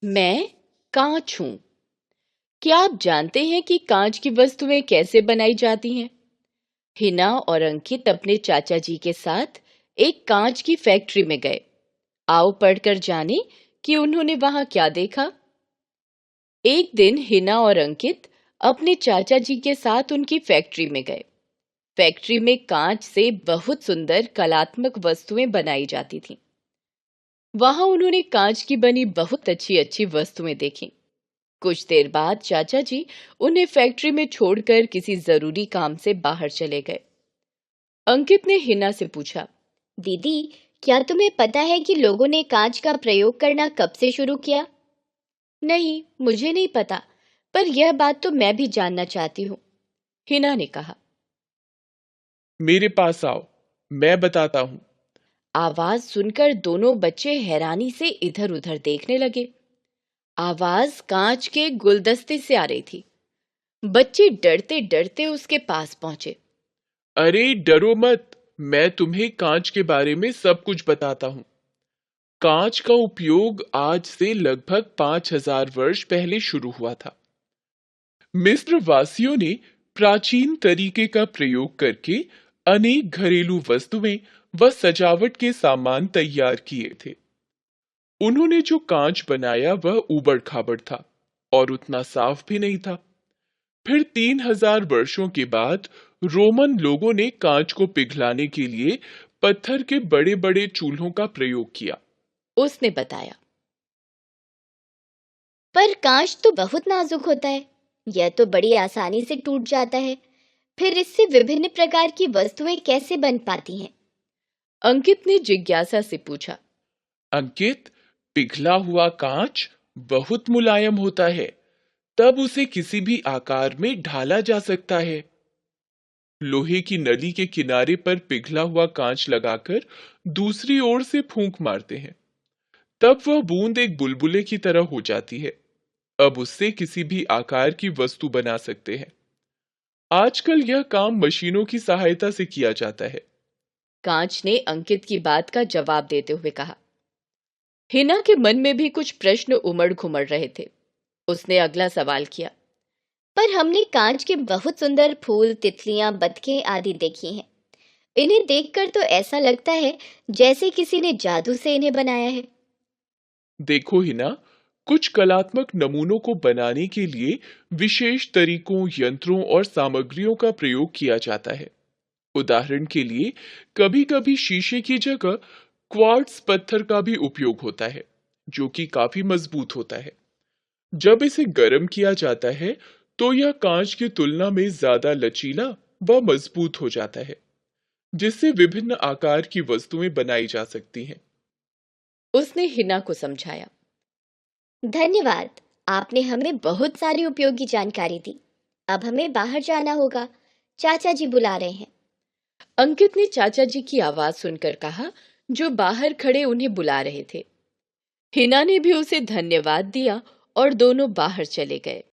मैं कांच हूँ। क्या आप जानते हैं कि कांच की वस्तुएं कैसे बनाई जाती हैं? हिना और अंकित अपने चाचा जी के साथ एक कांच की फैक्ट्री में गए। आओ पढ़कर जाने कि उन्होंने वहां क्या देखा। एक दिन हिना और अंकित अपने चाचा जी के साथ उनकी फैक्ट्री में गए। फैक्ट्री में कांच से बहुत सुंदर कलात्मक वस्तुएं बनाई जाती थीं। वहां उन्होंने कांच की बनी बहुत अच्छी अच्छी वस्तुएं देखी। कुछ देर बाद चाचा जी उन्हें फैक्ट्री में छोड़कर किसी जरूरी काम से बाहर चले गए। अंकित ने हिना से पूछा, दीदी, क्या तुम्हें पता है कि लोगों ने कांच का प्रयोग करना कब से शुरू किया? नहीं, मुझे नहीं पता, पर यह बात तो मैं भी जानना चाहती हूँ, हिना ने कहा। मेरे पास आओ, मैं बताता हूँ। आवाज सुनकर दोनों बच्चे हैरानी से इधर उधर देखने लगे। आवाज कांच के गुलदस्ते से आ रही थी। बच्चे डरते डरते उसके पास पहुंचे। अरे डरो मत, मैं तुम्हें कांच के बारे में सब कुछ बताता हूँ। कांच का उपयोग आज से लगभग 5000 वर्ष पहले शुरू हुआ था। मिस्र वासियों ने प्राचीन तरीके का प्रयोग करके अनेक घरेलू वस्तुएं व सजावट के सामान तैयार किए थे। उन्होंने जो कांच बनाया वह ऊबड़ खाबड़ था और उतना साफ भी नहीं था। फिर 3000 वर्षों के बाद रोमन लोगों ने कांच को पिघलाने के लिए पत्थर के बड़े बड़े चूल्हों का प्रयोग किया। उसने बताया। पर कांच तो बहुत नाजुक होता है। यह तो बड़ी आसानी से टूट जाता है। फिर इससे विभिन्न प्रकार की वस्तुएं कैसे बन पाती हैं? अंकित ने जिज्ञासा से पूछा। अंकित, पिघला हुआ कांच बहुत मुलायम होता है, तब उसे किसी भी आकार में ढाला जा सकता है। लोहे की नली के किनारे पर पिघला हुआ कांच लगाकर दूसरी ओर से फूंक मारते हैं, तब वह बूंद एक बुलबुले की तरह हो जाती है। अब उससे किसी भी आकार की वस्तु बना सकते हैं। आजकल यह काम मशीनों की सहायता से किया जाता है। कांच ने अंकित की बात का जवाब देते हुए कहा। हिना के मन में भी कुछ प्रश्न उमड़ घुमड़ रहे थे। उसने अगला सवाल किया। पर हमने कांच के बहुत सुंदर फूल, तितलियां, बतखें आदि देखी हैं। इन्हें देखकर तो ऐसा लगता है जैसे किसी ने जादू से इन्हें बनाया है। देखो हिना, कुछ कलात्मक नमूनों को बनाने के लिए विशेष तरीकों, यंत्रों और सामग्रियों का प्रयोग किया जाता है। उदाहरण के लिए, कभी-कभी शीशे की जगह क्वार्ट्ज पत्थर का भी उपयोग होता है, जो कि काफी मजबूत होता है। जब इसे गर्म किया जाता है, तो यह कांच की तुलना में ज्यादा लचीला व मजबूत हो जाता है, जिससे विभिन्न आकार की वस्तुएं बनाई जा सकती हैं। उसने हिना को समझाया। धन्यवाद, आपने हमें बहुत सारी उपयोगी जानकारी दी। अब हमें बाहर जाना होगा। चाचा जी बुला रहे हैं। अंकित ने चाचा जी की आवाज सुनकर कहा, जो बाहर खड़े उन्हें बुला रहे थे। हिना ने भी उसे धन्यवाद दिया और दोनों बाहर चले गए।